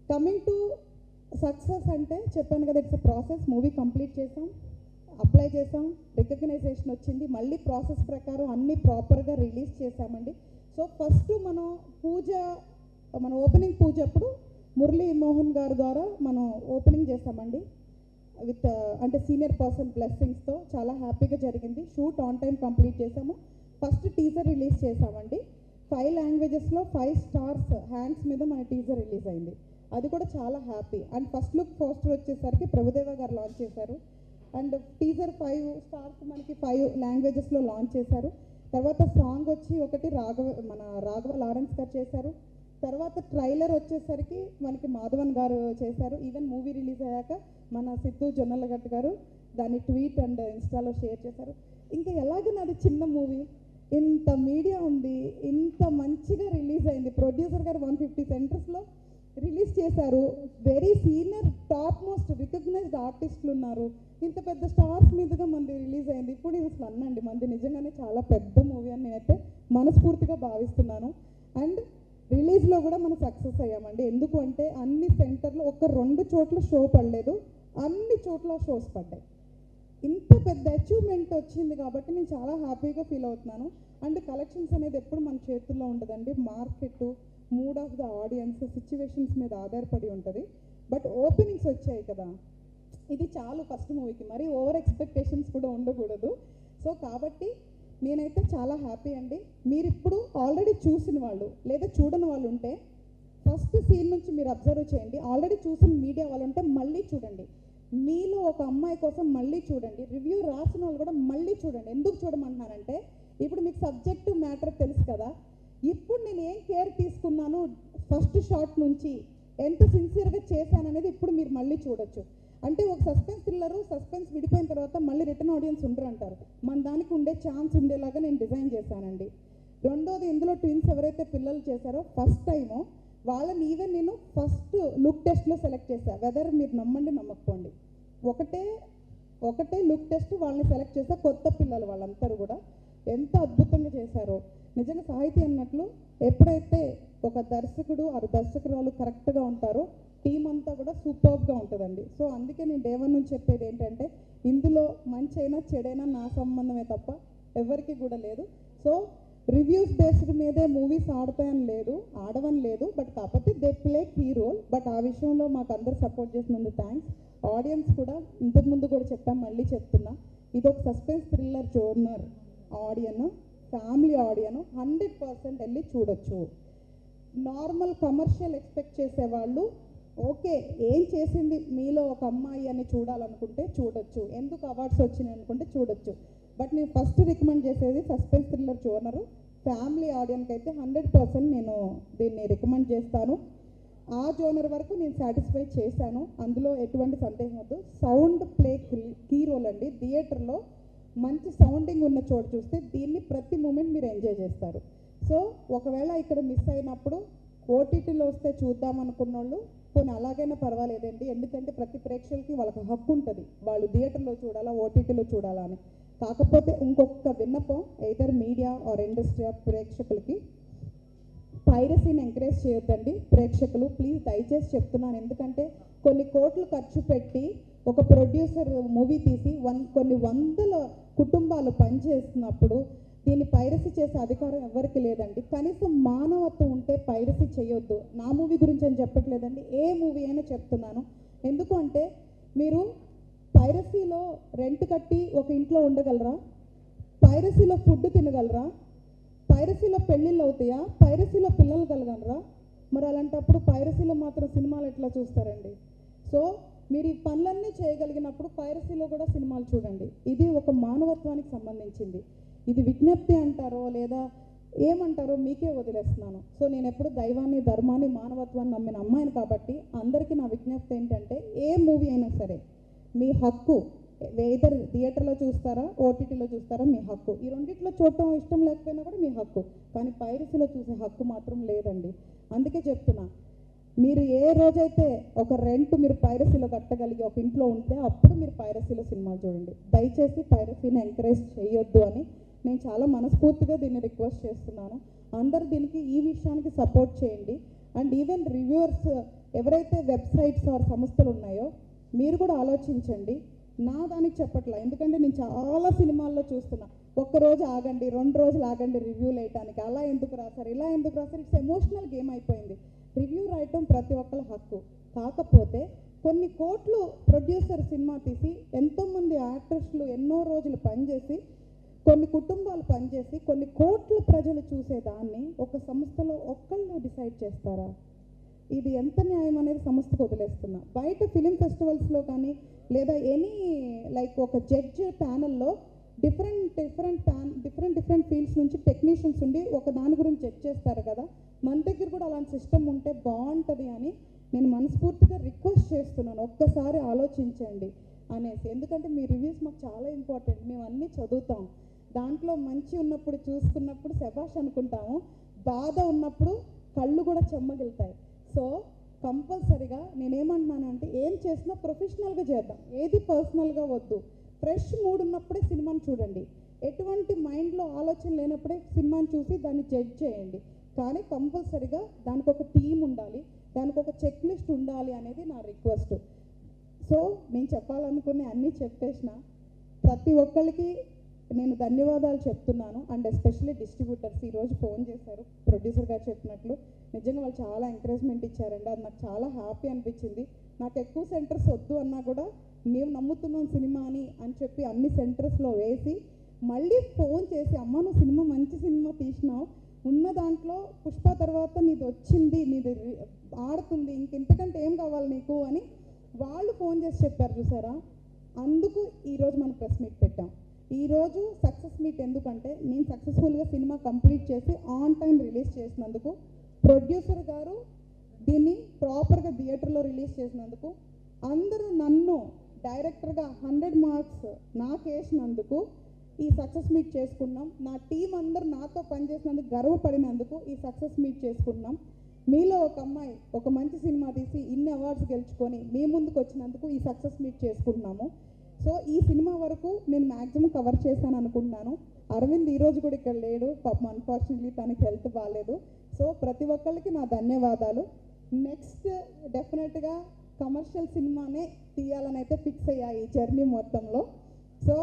coming to success అంటే చెప్పాను కదా, it's a process. Movie complete చేసాం, అప్లై చేసాం, రికగ్నైజేషన్ వచ్చింది. మళ్ళీ ప్రాసెస్ ప్రకారం అన్నీ ప్రాపర్గా రిలీజ్ చేసామండి. సో ఫస్ట్ మన ఓపెనింగ్ పూజ అప్పుడు మురళీ మోహన్ గారి ద్వారా మనం ఓపెనింగ్ చేసామండి. అంటే సీనియర్ పర్సన్ బ్లెస్సింగ్స్తో చాలా హ్యాపీగా జరిగింది. షూట్ ఆన్ టైం కంప్లీట్ చేసాము. ఫస్ట్ టీజర్ రిలీజ్ చేసామండి. 5 లాంగ్వేజెస్లో 5 స్టార్స్ హ్యాండ్స్ మీద మన టీజర్ రిలీజ్ అయింది. అది కూడా చాలా happy. And first look poster వచ్చేసరికి ప్రభుదేవ గారు లాంచ్ చేశారు. అండ్ టీజర్ 5 స్టార్స్ మనకి 5 లాంగ్వేజెస్లో లాంచ్ చేశారు. తర్వాత సాంగ్ వచ్చి ఒకటి రాఘవ లారెన్స్ గారు చేశారు. తర్వాత ట్రైలర్ వచ్చేసరికి మనకి మాధవన్ గారు చేశారు. ఈవెన్ మూవీ రిలీజ్ అయ్యాక మన సిద్ధు జొన్నలగట్ట గారు దాన్ని ట్వీట్ అండ్ ఇన్స్టాలో షేర్ చేశారు. ఇంకా ఎలాగ నాది చిన్న మూవీ ఇంత మీడియా ఉంది, ఇంత మంచిగా రిలీజ్ అయింది. ప్రొడ్యూసర్ గారు 150 సెంటర్స్లో రిలీజ్ చేశారు. Very senior top most recognised ఆర్టిస్టులు ఉన్నారు. ఇంత పెద్ద స్టార్స్ మీదుగా మంది రిలీజ్ అయింది. ఇప్పుడు ఇది అసలు అన్నండి మంది నిజంగానే చాలా పెద్ద మూవీ అని నేనైతే మనస్ఫూర్తిగా భావిస్తున్నాను. అండ్ రిలీజ్లో కూడా మనం సక్సెస్ అయ్యామండి. ఎందుకు అంటే అన్ని సెంటర్లు 1-2 చోట్ల షో పడలేదు, అన్ని చోట్ల షోస్ పడ్డాయి. ఇంత పెద్ద అచీవ్మెంట్ వచ్చింది కాబట్టి నేను చాలా హ్యాపీగా ఫీల్ అవుతున్నాను. అండ్ కలెక్షన్స్ అనేది ఎప్పుడు మన చేతుల్లో ఉండదండి. Market, mood of the audience, situations మీద ఆధారపడి ఉంటుంది. బట్ ఓపెనింగ్స్ వచ్చాయి కదా, ఇది చాలు ఫస్ట్ మూవీకి. మరి ఓవర్ ఎక్స్పెక్టేషన్స్ కూడా ఉండకూడదు. సో కాబట్టి నేనైతే చాలా హ్యాపీ అండి. మీరు ఇప్పుడు ఆల్రెడీ చూసిన వాళ్ళు లేదా చూడని వాళ్ళు ఉంటే ఫస్ట్ సీన్ నుంచి మీరు అబ్జర్వ్ చేయండి. ఆల్రెడీ చూసిన మీడియా వాళ్ళు ఉంటే మళ్ళీ చూడండి. మీలో ఒక అమ్మాయి కోసం మళ్ళీ చూడండి. రివ్యూ రాసిన వాళ్ళు కూడా మళ్ళీ చూడండి. ఎందుకు చూడమంటున్నానంటే ఇప్పుడు మీకు సబ్జెక్టు మ్యాటర్ తెలుసు కదా. ఇప్పుడు నేను ఏం కేర్ తీసుకున్నాను ఫస్ట్ షాట్ నుంచి, ఎంత సిన్సియర్గా చేశాననేది ఇప్పుడు మీరు మళ్ళీ చూడొచ్చు. అంటే ఒక సస్పెన్స్ థ్రిల్లరు, సస్పెన్స్ విడిపోయిన తర్వాత మళ్ళీ రిటర్న్ ఆడియన్స్ ఉండరు అంటారు. మన దానికి ఉండే ఛాన్స్ ఉండేలాగా నేను డిజైన్ చేశానండి. రెండోది, ఇందులో ట్విన్స్ ఎవరైతే పిల్లలు చేశారో ఫస్ట్ టైము వాళ్ళని ఈవెన్ నేను ఫస్ట్ లుక్ టెస్ట్లో సెలెక్ట్ చేశాను. వెదర్ మీరు నమ్మండి నమ్మకపోండి, ఒకటే లుక్ టెస్ట్ వాళ్ళని సెలెక్ట్ చేశా. కొత్త పిల్లలు వాళ్ళందరూ కూడా ఎంత అద్భుతంగా చేశారో. నిజంగా సాహితీ అన్నట్లు ఎప్పుడైతే ఒక దర్శకుడు ఆ దర్శకురాలు కరెక్ట్గా ఉంటారో టీం అంతా కూడా సూపర్గా ఉంటుందండి. సో అందుకే నేను డే 1 నుంచి చెప్పేది ఏంటంటే ఇందులో మంచి అయినా చెడైనా నా సంబంధమే తప్ప ఎవరికి కూడా లేదు. సో రివ్యూస్ బేస్డ్ మీదే మూవీస్ ఆడతాయని లేదు, ఆడవని లేదు. బట్ కాకపోతే they play key role. But ఆ విషయంలో మాకు అందరు సపోర్ట్ చేసినందుకు థ్యాంక్స్. ఆడియన్స్ కూడా ఇంతకుముందు కూడా చెప్పాం, మళ్ళీ చెప్తున్నా, ఇది ఒక సస్పెన్స్ థ్రిల్లర్ జోనర్ ఆడియన్ ఫ్యామిలీ ఆడియన్ 100% వెళ్ళి చూడొచ్చు. నార్మల్ కమర్షియల్ ఎక్స్పెక్ట్ చేసేవాళ్ళు ఓకే ఏం చేసింది మీలో ఒక అమ్మాయి అని చూడాలనుకుంటే చూడొచ్చు, ఎందుకు అవార్డ్స్ వచ్చినాయి అనుకుంటే చూడొచ్చు. బట్ నేను ఫస్ట్ రికమెండ్ చేసేది సస్పెన్స్ థ్రిల్లర్ జోనరు. ఫ్యామిలీ ఆడియన్కి అయితే 100% నేను దీన్ని రికమెండ్ చేస్తాను. ఆ జోనర్ వరకు నేను సాటిస్ఫై చేశాను, అందులో ఎటువంటి సందేహం వద్దు. సౌండ్ ప్లే కీ రోల్ అండి. థియేటర్లో మంచి సౌండింగ్ ఉన్న చోటు చూస్తే దీన్ని ప్రతి మూమెంట్ మీరు ఎంజాయ్ చేస్తారు. సో ఒకవేళ ఇక్కడ మిస్ అయినప్పుడు ఓటీటీలో వస్తే చూద్దాం అనుకున్న వాళ్ళు పోనీ అలాగైనా పర్వాలేదండి, ఎందుకంటే ప్రతి ప్రేక్షకులకి వాళ్ళకి హక్కు ఉంటుంది, వాళ్ళు థియేటర్లో చూడాలా ఓటీటీలో చూడాలా అని. కాకపోతే ఇంకొక విన్నపం either media or industry of ప్రేక్షకులకి, పైరసీని ఎంకరేజ్ చేయొద్దండి ప్రేక్షకులు, ప్లీజ్ దయచేసి చెప్తున్నాను. ఎందుకంటే కొన్ని కోట్లు ఖర్చు పెట్టి ఒక ప్రొడ్యూసర్ మూవీ తీసి కొన్ని వందల కుటుంబాలు పనిచేస్తున్నప్పుడు దీన్ని పైరసీ చేసే అధికారం ఎవరికి లేదండి. కనీసం మానవత్వం ఉంటే పైరసీ చేయొద్దు. నా మూవీ గురించి అని చెప్పట్లేదండి, ఏ మూవీ అయినా చెప్తున్నాను. ఎందుకు అంటే మీరు పైరసీలో రెంట్ కట్టి ఒక ఇంట్లో ఉండగలరా? పైరసీలో ఫుడ్ తినగలరా? పైరసీలో పెళ్ళిళ్ళు అవుతాయా? పైరసీలో పిల్లలు కలగలరా? మరి అలాంటప్పుడు పైరసీలో మాత్రం సినిమాలు ఎట్లా చూస్తారండి? సో మీరు ఈ పనులన్నీ చేయగలిగినప్పుడు పైరసీలో కూడా సినిమాలు చూడండి. ఇది ఒక మానవత్వానికి సంబంధించింది. ఇది విజ్ఞప్తి అంటారో లేదా ఏమంటారో మీకే వదిలేస్తున్నాను. సో నేను ఎప్పుడు దైవాన్ని, ధర్మాన్ని, మానవత్వాన్ని నమ్మిన అమ్మాయిని కాబట్టి అందరికీ నా విజ్ఞప్తి ఏంటంటే ఏ మూవీ అయినా సరే మీ హక్కు, వెదర్ థియేటర్లో చూస్తారా ఓటీటీలో చూస్తారా మీ హక్కు. ఈ రెండిట్లో చూడటం ఇష్టం లేకపోయినా కూడా మీ హక్కు, కానీ పైరసీలో చూసే హక్కు మాత్రం లేదండి. అందుకే చెప్తున్నా, మీరు ఏ రోజైతే ఒక రెంట్ మీరు పైరసీలో కట్టగలిగి ఒక ఇంట్లో ఉంటే అప్పుడు మీరు పైరసీలో సినిమాలు చూడండి. దయచేసి పైరసీని ఎంకరేజ్ చేయొద్దు అని నేను చాలా మనస్ఫూర్తిగా దీన్ని రిక్వెస్ట్ చేస్తున్నాను. అందరు దీనికి ఈ విషయానికి సపోర్ట్ చేయండి. అండ్ ఈవెన్ రివ్యూవర్స్ ఎవరైతే వెబ్సైట్స్ ఆర్ సంస్థలు ఉన్నాయో మీరు కూడా ఆలోచించండి. నా దానికి చెప్పట్లా, ఎందుకంటే నేను చాలా సినిమాల్లో చూస్తున్నా, ఒక్కరోజు ఆగండి, 2 రోజులు ఆగండి రివ్యూ వేయటానికి, అలా ఎందుకు రాశారు, ఇలా ఎందుకు రాశారు. ఇట్స్ ఎమోషనల్ గేమ్ అయిపోయింది. రివ్యూ రాయటం ప్రతి ఒక్కరి హక్కు. కాకపోతే కొన్ని కోట్లు ప్రొడ్యూసర్ సినిమా తీసి ఎంతోమంది యాక్టర్స్లు ఎన్నో రోజులు పనిచేసి కొన్ని కుటుంబాలు పనిచేసి కొన్ని కోట్ల ప్రజలు చూసేదాన్ని ఒక సంస్థలో ఒక్కళ్ళు డిసైడ్ చేస్తారా? ఇది ఎంత న్యాయం అనేది సంస్థకు వదిలేస్తున్నా. బయట ఫిలిం ఫెస్టివల్స్లో కానీ లేదా ఎనీ లైక్ ఒక జడ్జ్ ప్యానల్లో డిఫరెంట్ ఫీల్డ్స్ నుంచి టెక్నీషియన్స్ ఉండి ఒక దాని గురించి జడ్జ్ చేస్తారు కదా. మన దగ్గర కూడా అలాంటి సిస్టమ్ ఉంటే బాగుంటుంది అని నేను మనస్ఫూర్తిగా రిక్వెస్ట్ చేస్తున్నాను. ఒక్కసారి ఆలోచించండి అనేసి, ఎందుకంటే మీ రివ్యూస్ మాకు చాలా ఇంపార్టెంట్. మేము అన్నీ చదువుతాం, దాంట్లో మంచి ఉన్నప్పుడు చూసుకున్నప్పుడు శభాష్ అనుకుంటాము, బాధ ఉన్నప్పుడు కళ్ళు కూడా చెమ్మగిలుతాయి. సో కంపల్సరిగా నేనేమంటున్నానంటే ఏం చేసినా ప్రొఫెషనల్గా చేద్దాం, ఏది పర్సనల్గా వద్దు. ఫ్రెష్ మూడ్ ఉన్నప్పుడే సినిమాని చూడండి, ఎటువంటి మైండ్లో ఆలోచన లేనప్పుడే సినిమాని చూసి దాన్ని జడ్జ్ చేయండి. కానీ కంపల్సరిగా దానికి ఒక టీం ఉండాలి, దానికి ఒక చెక్ లిస్ట్ ఉండాలి అనేది నా రిక్వెస్ట్. సో నేను చెప్పాలనుకునే అన్నీ చెప్పేసిన ప్రతి ఒక్కరికి నేను ధన్యవాదాలు చెప్తున్నాను. అండ్ ఎస్పెషల్లీ డిస్ట్రిబ్యూటర్స్ ఈరోజు ఫోన్ చేశారు, ప్రొడ్యూసర్ గారు చెప్పినట్లు నిజంగా వాళ్ళు చాలా ఎంకరేజ్మెంట్ ఇచ్చారండి. అది నాకు చాలా హ్యాపీ అనిపించింది. నాకు ఎక్కువ సెంటర్స్ వద్దు అన్నా కూడా మేము నమ్ముతున్నాం సినిమా అని చెప్పి అన్ని సెంటర్స్లో వేసి మళ్ళీ ఫోన్ చేసి, అమ్మ నువ్వు సినిమా మంచి సినిమా తీసినావు, ఉన్న దాంట్లో పుష్ప తర్వాత నీది వచ్చింది, నీది ఆడుతుంది, ఇంకెంతకంటే ఏం కావాలి నీకు అని వాళ్ళు ఫోన్ చేసి చెప్పారు చూసారా. అందుకు ఈరోజు మనం ప్రెస్ మీట్ పెట్టాం. ఈరోజు సక్సెస్ మీట్ ఎందుకంటే నేను సక్సెస్ఫుల్గా సినిమా కంప్లీట్ చేసి ఆన్ టైం రిలీజ్ చేసినందుకు, ప్రొడ్యూసర్ గారు దీన్ని ప్రాపర్గా థియేటర్లో రిలీజ్ చేసినందుకు, అందరూ నన్ను డైరెక్టర్గా 100 మార్క్స్ నాకు వేసినందుకు ఈ సక్సెస్ మీట్ చేసుకున్నాం. నా టీం అందరూ నాతో పనిచేసినందుకు గర్వపడినందుకు ఈ సక్సెస్ మీట్ చేసుకున్నాం. మీలో ఒక అమ్మాయి ఒక మంచి సినిమా తీసి ఇన్ని అవార్డ్స్ గెలుచుకొని మీ ముందుకు వచ్చినందుకు ఈ సక్సెస్ మీట్ చేసుకుంటున్నాము. సో ఈ సినిమా వరకు నేను మ్యాక్సిమం కవర్ చేశాను అనుకుంటున్నాను. అరవింద్ ఈరోజు కూడా ఇక్కడ లేడు, పాపం అన్ఫార్చునేట్లీ తనకి హెల్త్ బాగాలేదు. సో ప్రతి ఒక్కరికి నా ధన్యవాదాలు. నెక్స్ట్ డెఫినెట్గా కమర్షియల్ సినిమానే తీయాలని అయితే ఫిక్స్ అయ్యా ఈ జర్నీ మొత్తంలో. సో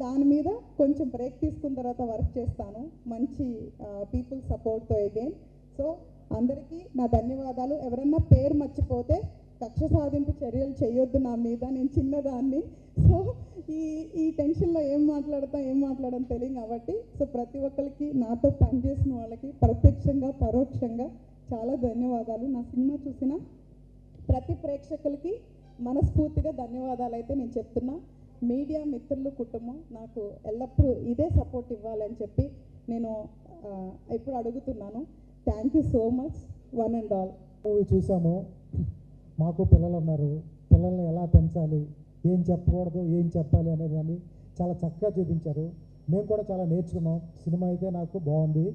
దాని మీద కొంచెం బ్రేక్ తీసుకున్న తర్వాత వర్క్ చేస్తాను మంచి పీపుల్ సపోర్ట్తో అగైన్. సో అందరికీ నా ధన్యవాదాలు. ఎవరన్నా పేరు మర్చిపోతే కక్ష సాధింపు చర్యలు చేయొద్దు నా మీద, నేను చిన్నదాన్ని. సో ఈ టెన్షన్లో ఏం మాట్లాడని తెలియదు కాబట్టి సో ప్రతి ఒక్కరికి నాతో పనిచేసిన వాళ్ళకి ప్రత్యక్షంగా పరోక్షంగా చాలా ధన్యవాదాలు. నా సినిమా చూసిన ప్రతి ప్రేక్షకులకి మనస్ఫూర్తిగా ధన్యవాదాలు అయితే నేను చెప్తున్నా. మీడియా మిత్రులు, కుటుంబం నాకు ఎల్లప్పుడూ ఇదే సపోర్ట్ ఇవ్వాలని చెప్పి నేను ఇప్పుడు అడుగుతున్నాను. Thank you so much one and all. Movie చూసాము. మాకు పిల్లలు ఉన్నారు. పిల్లల్ని ఎలా పెంచాలి, ఏం చెప్పకూడదు, ఏం చెప్పాలి అనేది అని చాలా చక్కగా చూపించారు. మేము కూడా చాలా నేర్చుకున్నాం. సినిమా అయితే నాకు బాగుంది.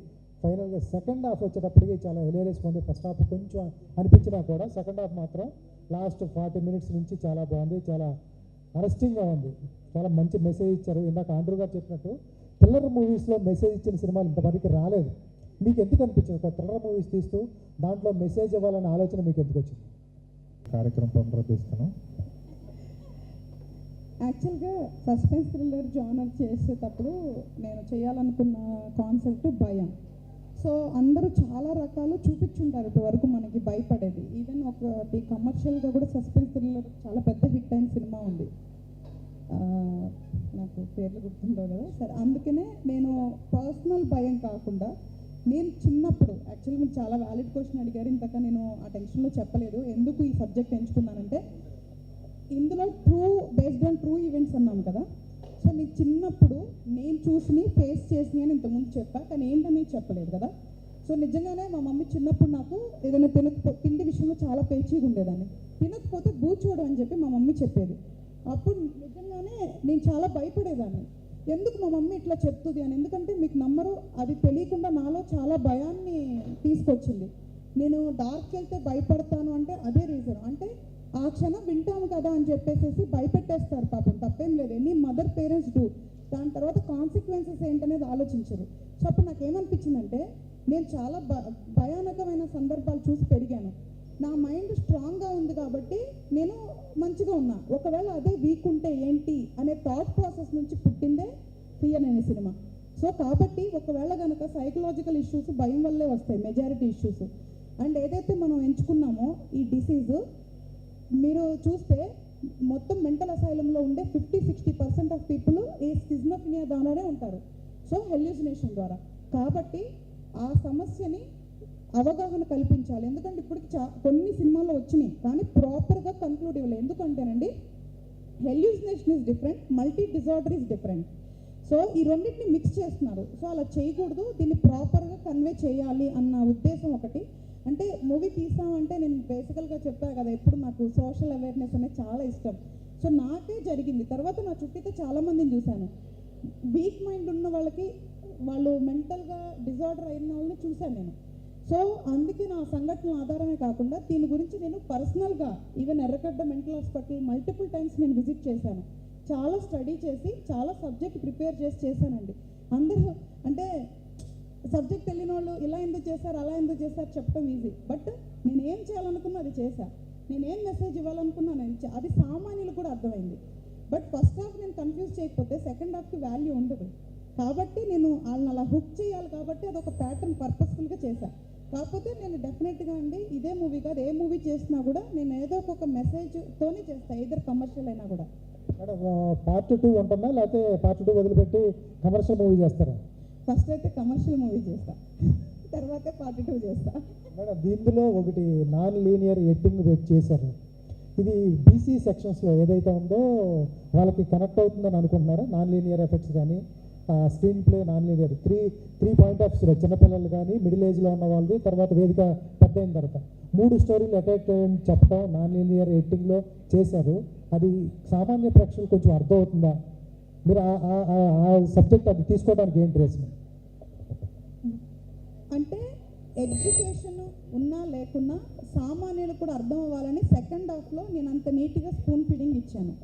ఫైనల్గా సెకండ్ హాఫ్ వచ్చేటప్పటికి చాలా హిలేరియస్గా ఉంది. ఫస్ట్ హాఫ్ కొంచెం అనిపించినా కూడా సెకండ్ హాఫ్ మాత్రం లాస్ట్ 40 minutes నుంచి చాలా బాగుంది. చాలా అరెస్టింగ్గా ఉంది. చాలా మంచి మెసేజ్ ఇచ్చారు. ఇందాక ఆండ్రూ గారు చెప్పినట్టు థ్రిల్లర్ మూవీస్లో మెసేజ్ ఇచ్చిన సినిమాలు ఇంతవరకు రాలేదు. మీకు ఎందుకు అనిపించింది ఒక థ్రిల్లర్ మూవీస్ తీస్తూ దాంట్లో మెసేజ్ ఇవ్వాలనే ఆలోచన మీకు ఎందుకు వచ్చింది? కార్యక్రమం పునరుద్ధరిస్తాను. యాక్చువల్గా సస్పెన్స్ థ్రిల్లర్ జానర్ చేసేటప్పుడు నేను చేయాలనుకున్న కాన్సెప్ట్ భయం. సో అందరూ చాలా రకాలు చూపించుంటారు ఇప్పటివరకు మనకి భయపడేది. ఈవెన్ ఒకటి కమర్షియల్గా కూడా సస్పెన్స్ థ్రిల్లర్ చాలా పెద్ద హిట్ అయిన సినిమా ఉంది, నాకు పేర్లు గుర్తుండవు కదా. సరే, అందుకనే నేను పర్సనల్ భయం కాకుండా నేను చిన్నప్పుడు యాక్చువల్లీ మీరు చాలా వ్యాలిడ్ క్వశ్చన్ అడిగారు. ఇంతక నేను ఆ టెన్షన్లో చెప్పలేదు ఎందుకు ఈ సబ్జెక్ట్ ఎంచుకున్నానంటే ఇందులో బేస్డ్ ఆన్ ట్రూ ఈవెంట్స్ అన్నాం కదా. సో నీ చిన్నప్పుడు నేను చూసి ఫేస్ చేసి అని ఇంతకుముందు చెప్పా, కానీ ఏంటనేది చెప్పలేదు కదా. సో నిజంగానే మా మమ్మీ చిన్నప్పుడు నాకు ఏదైనా తిండి విషయంలో చాలా పేచీగా ఉండేదాన్ని. తినకపోతే బూచోడు అని చెప్పి మా మమ్మీ చెప్పేది. అప్పుడు నిజంగానే నేను చాలా భయపడేదాన్ని, ఎందుకు మా మమ్మీ ఇట్లా చెప్తుంది అని. ఎందుకంటే మీకు నమ్మరు, అది తెలియకుండా నాలో చాలా భయాన్ని తీసుకొచ్చింది. నేను డార్క్ వెళ్తే భయపడతాను అంటే అదే రీజన్. అంటే ఆ క్షణం వింటాము కదా అని చెప్పేసి భయపెట్టేస్తారు. పాపం తప్పేం లేదు, ఎనీ మదర్ పేరెంట్స్ డూ. దాని తర్వాత కాన్సిక్వెన్సెస్ ఏంటనేది ఆలోచించరు. సో అప్పుడు నాకు ఏమనిపించిందంటే నేను చాలా భయానకమైన సందర్భాలు చూసి పెరిగాను. నా మైండ్ స్ట్రాంగ్గా ఉంది కాబట్టి నేను మంచిగా ఉన్నా. ఒకవేళ అదే వీక్ ఉంటే ఏంటి అనే థాట్ ప్రాసెస్ నుంచి పుట్టిందే ఫియర్ అనే సినిమా. సో కాబట్టి ఒకవేళ కనుక సైకలాజికల్ ఇష్యూస్ భయం వల్లే వస్తాయి, మెజారిటీ ఇష్యూస్. అండ్ ఏదైతే మనం ఎంచుకున్నామో ఈ డిసీజ్ మీరు చూస్తే మొత్తం మెంటల్ అసైలంలో ఉండే 50-60% ఆఫ్ పీపుల్ ఈ స్కిజోఫ్రెనియా ద్వారానే ఉంటారు. సో హెల్యూసినేషన్ ద్వారా. కాబట్టి ఆ సమస్యని అవగాహన కల్పించాలి. ఎందుకంటే ఇప్పటికి కొన్ని సినిమాల్లో వచ్చినాయి కానీ ప్రాపర్గా కన్క్లూడ్ ఇవ్వలేదు. ఎందుకంటేనండి hallucination is different, multi disorder is different. So ఈ రెండింటిని మిక్స్ చేస్తున్నారు. సో అలా చేయకూడదు, దీన్ని ప్రాపర్గా కన్వే చేయాలి అన్న ఉద్దేశం ఒకటి. అంటే మూవీ తీసామంటే నేను బేసికల్గా చెప్పాను కదా, ఎప్పుడు నాకు సోషల్ అవేర్నెస్ అనేది చాలా ఇష్టం. సో నాకే జరిగింది. తర్వాత నా చుట్టూతో చాలామందిని చూశాను. వీక్ మైండ్ ఉన్న వాళ్ళకి, వాళ్ళు మెంటల్గా డిజార్డర్ అయిన వాళ్ళని చూశాను నేను. సో అందుకే నా సంఘటనల ఆధారమే కాకుండా దీని గురించి నేను పర్సనల్గా ఈవెన్ ఎర్రగడ్డ మెంటల్ హాస్పిటల్ మల్టిపుల్ టైమ్స్ నేను విజిట్ చేశాను. చాలా స్టడీ చేసి చాలా సబ్జెక్ట్ ప్రిపేర్ చేశానండి. అందరూ అంటే సబ్జెక్ట్ తెలియని వాళ్ళు ఇలా ఎందుకు చేశారు అలా ఎందుకు చేశారు చెప్పడం ఈజీ, బట్ నేను ఏం చేయాలనుకున్నా అది చేశా. నేనేం మెసేజ్ ఇవ్వాలనుకున్నాను అది సామాన్యులు కూడా అర్థమైంది. బట్ ఫస్ట్ హాఫ్ నేను కన్ఫ్యూజ్ చేయకపోతే సెకండ్ హాఫ్కి వాల్యూ ఉండదు. కాబట్టి నేను వాళ్ళని అలా హుక్ చేయాలి కాబట్టి అదొక ప్యాటర్న్ పర్పస్ఫుల్గా చేశాను. కాకపోతే నేను డెఫినెట్గా అండి ఇదే మూవీ కాదు, ఏ మూవీ చేసినా కూడా నేను ఏదో ఒక మెసేజ్తోనే చేస్తాను, ఏదో కమర్షియల్ అయినా కూడా. పార్ట్ 2 ఉంటుందా లేకపోతే పార్ట్ 2 వదిలిపెట్టి కమర్షియల్ మూవీ చేస్తారా? ఫస్ట్ అయితే కమర్షియల్ మూవీ చేస్తా, తర్వాతే పార్ట్ 2 చేస్తా. మేడం దీనిలో ఒకటి నాన్ లీనియర్ ఎడిటింగ్ చేశారు. ఇది బీసీ సెక్షన్స్లో ఏదైతే ఉందో వాళ్ళకి కనెక్ట్ అవుతుందని అనుకుంటున్నారా? నాన్ లీనియర్ ఎఫెక్ట్స్ కానీ screen play non linear three point of view, చిన్నపిల్లలు కానీ మిడిల్ ఏజ్లో ఉన్న వాళ్ళది, తర్వాత వేదిక పెద్ద అయిన తర్వాత 3 స్టోరీలు అటాక్ చెప్పడం నాన్ లీనియర్ ఎడిటింగ్లో చేశారు. అది సామాన్య ప్రేక్షకులు కొంచెం అర్థం అవుతుందా? మీరు ఆ సబ్జెక్ట్ అది తీసుకోవడానికి ఏంటి రీజన్? అంటే ఎడ్యుకేషన్ ఉన్నా లేకున్నా సామాన్యులు కూడా అర్థం అవ్వాలని సెకండ్ హాఫ్లో నేను అంత నీట్గా స్పూన్ ఫీడింగ్ ఇచ్చాను.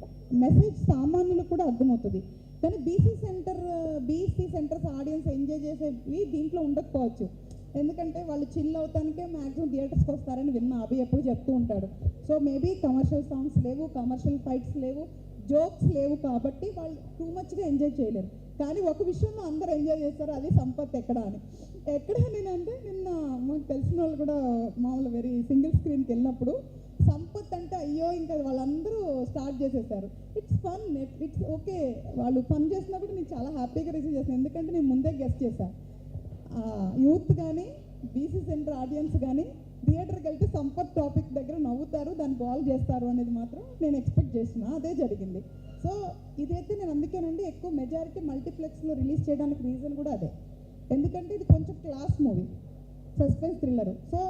మెసేజ్ సామాన్యులకు కూడా అర్థమవుతుంది. కానీ బీసీ సెంటర్స్ ఆడియన్స్ ఎంజాయ్ చేసేవి దీంట్లో ఉండకపోవచ్చు. ఎందుకంటే వాళ్ళు చిల్ అవుతానికే మ్యాక్సిమం థియేటర్స్కి వస్తారని విన్నా, అవి ఎప్పుడు చెప్తూ ఉంటాడు. సో మేబీ కమర్షియల్ సాంగ్స్ లేవు, కమర్షియల్ ఫైట్స్ లేవు, జోక్స్ లేవు, కాబట్టి వాళ్ళు టూ మచ్గా ఎంజాయ్ చేయలేరు. కానీ ఒక విషయంలో అందరూ ఎంజాయ్ చేస్తారు, అది సంపత్ ఎక్కడ అని. ఎక్కడ నేనంటే నిన్న మాకు తెలిసిన వాళ్ళు కూడా మామూలు వెరీ సింగిల్ స్క్రీన్కి వెళ్ళినప్పుడు సంపత్ అంటే అయ్యో ఇంకా వాళ్ళందరూ స్టార్ట్ చేసేసారు. It's fun, it's okay. వాళ్ళు ఫన్ చేసినా కూడా నేను చాలా హ్యాపీగా రిసీవ్ చేశాను. ఎందుకంటే నేను ముందే గెస్ట్ చేశాను. యూత్ కానీ బీసీ సెంటర్ ఆడియన్స్ కానీ థియేటర్కి వెళ్తే సంపత్ టాపిక్ దగ్గర నవ్వుతారు, దాన్ని బాల్ చేస్తారు అనేది మాత్రం నేను ఎక్స్పెక్ట్ చేసిన, అదే జరిగింది. సో ఇదైతే నేను అందుకేనండి ఎక్కువ మెజారిటీ మల్టీప్లెక్స్లో రిలీజ్ చేయడానికి రీజన్ కూడా అదే. ఎందుకంటే ఇది కొంచెం class movie, suspense thriller. So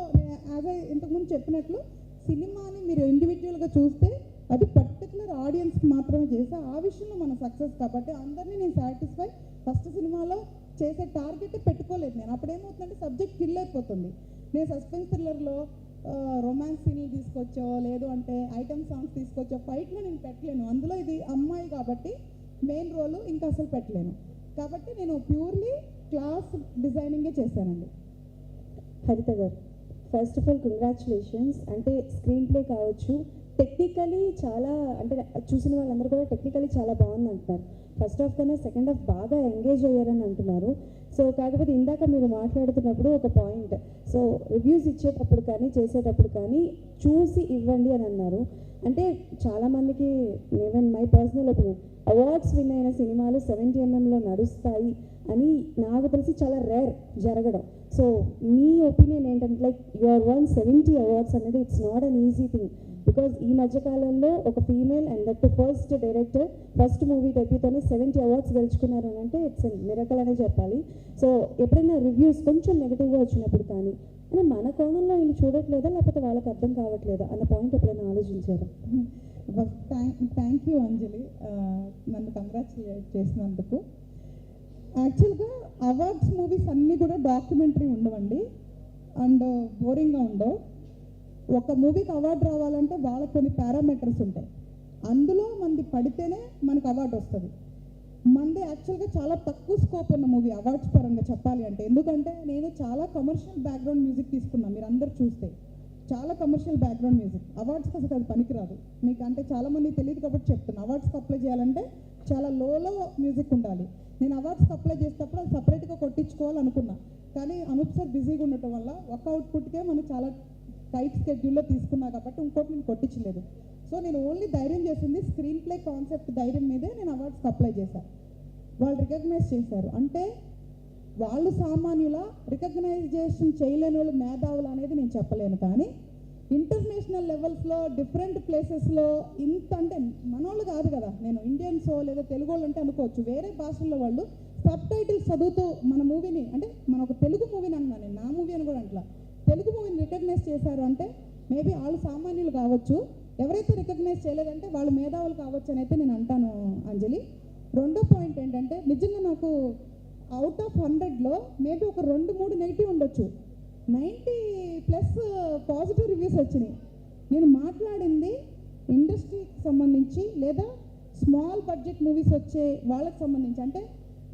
as ఇంతకుముందు చెప్పినట్లు సినిమాని మీరు ఇండివిజువల్గా చూస్తే అది పర్టికులర్ ఆడియన్స్కి మాత్రమే చేస్తే ఆ విషయంలో మన సక్సెస్. కాబట్టి అందరినీ నేను సాటిస్ఫై ఫస్ట్ సినిమాలో చేసే టార్గెట్ పెట్టుకోలేదు నేను. అప్పుడేమవుతుందంటే సబ్జెక్ట్ కిల్ అయిపోతుంది. నేను సస్పెన్స్ థ్రిల్లర్లో రొమాన్స్ సీన్లు తీసుకొచ్చో లేదు అంటే ఐటమ్ సాంగ్స్ తీసుకొచ్చో ఫైట్లో నేను పెట్టలేను. అందులో ఇది అమ్మాయి కాబట్టి మెయిన్ రోలు ఇంకా అసలు పెట్టలేను. కాబట్టి నేను ప్యూర్లీ క్లాస్ డిజైనింగే చేశానండి. హరిత గారు, ఫస్ట్ ఆఫ్ ఆల్ కంగ్రాచులేషన్స్. అంటే స్క్రీన్ ప్లే కావచ్చు, టెక్నికలీ చాలా, అంటే చూసిన వాళ్ళందరూ కూడా టెక్నికలీ చాలా బాగుంది అంటున్నారు. ఫస్ట్ హాఫ్ కన్నా సెకండ్ హాఫ్ బాగా ఎంగేజ్ అయ్యారని అంటున్నారు. సో కాకపోతే ఇందాక మీరు మాట్లాడుతున్నప్పుడు ఒక పాయింట్, సో రివ్యూస్ ఇచ్చేటప్పుడు కానీ చేసేటప్పుడు కానీ చూసి ఇవ్వండి అని అన్నారు. అంటే చాలామందికి, even my personal opinion, awards win అయిన సినిమాలు 70mm నడుస్తాయి అని నాకు తెలిసి చాలా రేర్ జరగడం. సో మీ ఒపీనియన్ ఏంటంటే, లైక్ యువర్ వన్ 70 అవార్డ్స్ అనేది it's not an easy thing. Because ఈ మధ్యకాలంలో ఒక female and that first director first movie డెబ్యూతోనే 70 అవార్డ్స్ గెలుచుకున్నారు అని అంటే ఇట్స్ మిరకల్ అనే చెప్పాలి. సో ఎప్పుడైనా రివ్యూస్ కొంచెం నెగిటివ్గా వచ్చినప్పుడు కానీ అంటే మన కోణంలో వీళ్ళు చూడట్లేదా లేకపోతే వాళ్ళకి అర్థం కావట్లేదా అన్న పాయింట్ ఎప్పుడైనా ఆలోచించారా? థ్యాంక్ యూ అంజలి, నన్ను కంగ్రాచులేట్ చేసినందుకు. యాక్చువల్గా అవార్డ్స్ మూవీస్ అన్నీ కూడా డాక్యుమెంటరీ ఉండవండి అండ్ బోరింగ్గా ఉండవు. ఒక మూవీకి అవార్డు రావాలంటే వాళ్ళకి కొన్ని పారామీటర్స్ ఉంటాయి. అందులో మంది పడితేనే మనకు అవార్డు వస్తుంది. మంది యాక్చువల్గా చాలా తక్కువ స్కోప్ ఉన్న మూవీ అవార్డ్స్ పరంగా చెప్పాలి అంటే. ఎందుకంటే నేను చాలా కమర్షియల్ బ్యాక్గ్రౌండ్ మ్యూజిక్ తీసుకున్నాను. మీరు అందరు చూస్తే చాలా కమర్షియల్ బ్యాక్గ్రౌండ్ మ్యూజిక్, అవార్డ్స్కి అసలు అది పనికిరాదు. మీకు అంటే చాలామంది తెలియదు కాబట్టి చెప్తున్నా. అవార్డ్స్కి అప్లై చేయాలంటే చాలా లోలో మ్యూజిక్ ఉండాలి. నేను అవార్డ్స్కి అప్లై చేసేటప్పుడు అది సపరేట్గా కొట్టించుకోవాలనుకున్నా, కానీ అనూప్ సార్ బిజీగా ఉండటం వల్ల ఒక అవుట్పుట్కే మనం చాలా టైట్ స్కెడ్యూల్లో తీసుకున్నా కాబట్టి ఇంకోటి నేను కొట్టించలేదు. సో నేను ఓన్లీ ధైర్యం చేసింది స్క్రీన్ ప్లే కాన్సెప్ట్ ధైర్యం మీదే నేను అవార్డ్స్కి అప్లై చేశాను. వాళ్ళు రికగ్నైజ్ చేశారు. అంటే వాళ్ళు సామాన్యుల రికగ్నైజేషన్ చేయలేని వాళ్ళు మేధావులు అనేది నేను చెప్పలేను, కానీ ఇంటర్నేషనల్ లెవెల్స్లో డిఫరెంట్ ప్లేసెస్లో ఇంత అంటే మనోళ్ళు కాదు కదా, నేను ఇండియన్సో లేదా తెలుగు వాళ్ళు అంటే అనుకోవచ్చు, వేరే భాషల్లో వాళ్ళు సబ్ టైటిల్స్ చదువుతూ మన మూవీని, అంటే మన ఒక తెలుగు మూవీని అన్నా, నేను నా మూవీ అని కూడా అంట్లా, తెలుగు మూవీని రికగ్నైజ్ చేశారు అంటే మేబీ వాళ్ళు సామాన్యులు కావచ్చు. ఎవరైతే రికగ్నైజ్ చేయలేదంటే వాళ్ళు మేధావులు కావచ్చు అని అయితే నేను అంటాను అంజలి. రెండో పాయింట్ ఏంటంటే, నిజంగా నాకు అవుట్ ఆఫ్ 100లో మేబీ ఒక 2-3 నెగిటివ్ ఉండొచ్చు, 90+ పాజిటివ్ రివ్యూస్ వచ్చినాయి. నేను మాట్లాడింది ఇండస్ట్రీకి సంబంధించి లేదా స్మాల్ బడ్జెట్ మూవీస్ వచ్చే వాళ్ళకి సంబంధించి. అంటే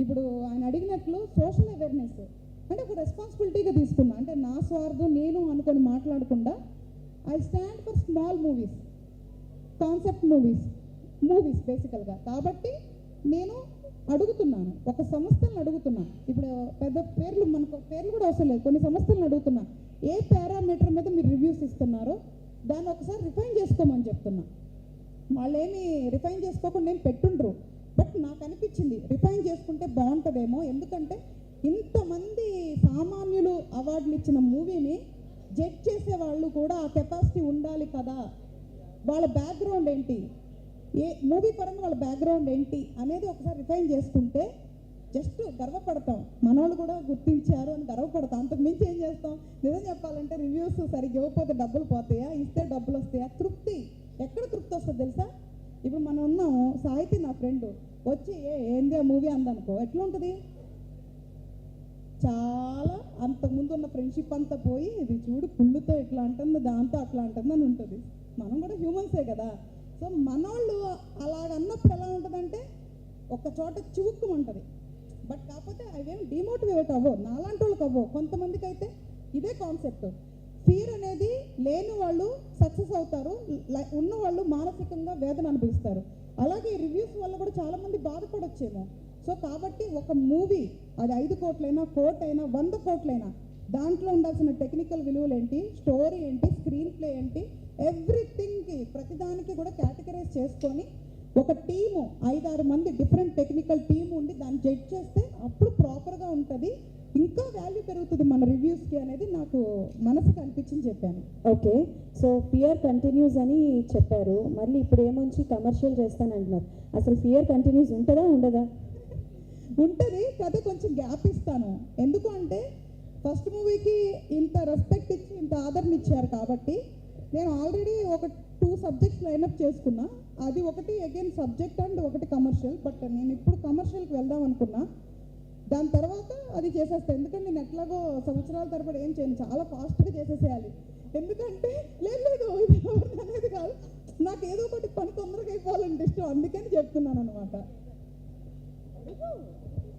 ఇప్పుడు ఆయన అడిగినట్లు సోషల్ అవేర్నెస్ అంటే ఒక రెస్పాన్సిబిలిటీగా తీసుకున్నా. అంటే నా స్వార్థం నేను అనుకొని మాట్లాడకుండా I stand for small movies, concept movies బేసికల్గా. కాబట్టి నేను అడుగుతున్నాను, ఒక సంస్థలను అడుగుతున్నా. ఇప్పుడు పెద్ద పేర్లు, మనకు పేర్లు కూడా అవసరం లేదు, కొన్ని సంస్థలను అడుగుతున్నా, ఏ పారామీటర్ మీద మీరు రివ్యూస్ ఇస్తున్నారో దాన్ని ఒకసారి రిఫైన్ చేసుకోమని చెప్తున్నా. వాళ్ళేమి రిఫైన్ చేసుకోకుండా నేను పెట్టుండ్రు, బట్ నాకు అనిపించింది రిఫైన్ చేసుకుంటే బాగుంటుందేమో. ఎందుకంటే ఇంతమంది సామాన్యులు అవార్డులు ఇచ్చిన మూవీని జడ్జ్ చేసే వాళ్ళు కూడా ఆ కెపాసిటీ ఉండాలి కదా. వాళ్ళ బ్యాక్గ్రౌండ్ ఏంటి, ఏ మూవీ పరంగా వాళ్ళ బ్యాక్గ్రౌండ్ ఏంటి అనేది ఒకసారి రిఫైన్ చేసుకుంటే జస్ట్ గర్వపడతాం. మనోళ్ళు కూడా గుర్తించారు అని గర్వపడతాం, అంతకు మించి ఏం చేస్తాం? నిజం చెప్పాలంటే రివ్యూస్ సరిగ్గా ఇవ్వకపోతే డబ్బులు పోతాయా, ఇస్తే డబ్బులు వస్తాయా? తృప్తి ఎక్కడ తృప్తి వస్తుంది తెలుసా? ఇప్పుడు మనం ఉన్నాము, సాహితీ నా ఫ్రెండ్ వచ్చి ఏంది ఆ మూవీ అందనుకో, ఎట్లా ఉంటుంది? చాలా అంతకుముందు ఉన్న ఫ్రెండ్షిప్ అంతా పోయి ఇది చూడు పుల్లుతో ఇట్లా అంటుంది, దాంతో అట్లా అంటుంది అని ఉంటుంది. మనం కూడా హ్యూమన్సే కదా. సో మనోళ్ళు అలాగన్నప్పుడు ఎలా ఉంటుందంటే ఒక చోట చివుక్కుమంటుంది. బట్ కాకపోతే అవేమి డిమోటివేట్ అవ్వవు, నాలాంటి వాళ్ళకి అవ్వవు. కొంతమందికి అయితే ఇదే కాన్సెప్ట్. ఫియర్ అనేది లేని వాళ్ళు సక్సెస్ అవుతారు, ఉన్న వాళ్ళు మానసికంగా వేదన అనుభవిస్తారు. అలాగే రివ్యూస్ వల్ల కూడా చాలామంది బాధపడొచ్చేమో. సో కాబట్టి ఒక మూవీ అది 5 కోట్లైనా, 1 కోటి అయినా, 100 కోట్లైనా దాంట్లో ఉండాల్సిన టెక్నికల్ విలువలు ఏంటి, స్టోరీ ఏంటి, స్క్రీన్ ప్లే ఏంటి, ఎవ్రీథింగ్కి ప్రతిదానికి కూడా కేటగరైజ్ చేసుకొని ఒక టీము 5-6 మంది డిఫరెంట్ టెక్నికల్ టీమ్ ఉండి దాన్ని జడ్జ్ చేస్తే అప్పుడు ప్రాపర్గా ఉంటుంది, ఇంకా వాల్యూ పెరుగుతుంది మన రివ్యూస్కి అనేది నాకు మనసుకు అనిపించింది చెప్పాను. ఓకే, సో ఫియర్ కంటిన్యూస్ అని చెప్పారు, మళ్ళీ ఇప్పుడు ఏమొచ్చి కమర్షియల్ చేస్తానంటున్నారు. అసలు ఫియర్ కంటిన్యూస్ ఉంటుందా ఉండదా? ఉంటుంది, కథ కొంచెం గ్యాప్ ఇస్తాను. ఎందుకు అంటే ఫస్ట్ మూవీకి ఇంత రెస్పెక్ట్ ఇచ్చి ఇంత ఆదరణ ఇచ్చారు కాబట్టి నేను ఆల్రెడీ ఒక 2 సబ్జెక్ట్స్ లైనప్ చేసుకున్నా. అది ఒకటి అగైన్ సబ్జెక్ట్ అండ్ ఒకటి కమర్షియల్. బట్ నేను ఇప్పుడు కమర్షియల్కి వెళ్దాం అనుకున్నా, దాని తర్వాత అది చేసేస్తాను. ఎందుకంటే నేను ఎట్లాగో సంవత్సరాల తరబడి ఏం చేయను, చాలా ఫాస్ట్గా చేసేసేయాలి. ఎందుకంటే లేదు ఇది అనేది కాదు, నాకు ఏదో ఒకటి పని తొందరగా అయిపోవాలంటే ఇష్టం, అందుకని చెప్తున్నాను అనమాట.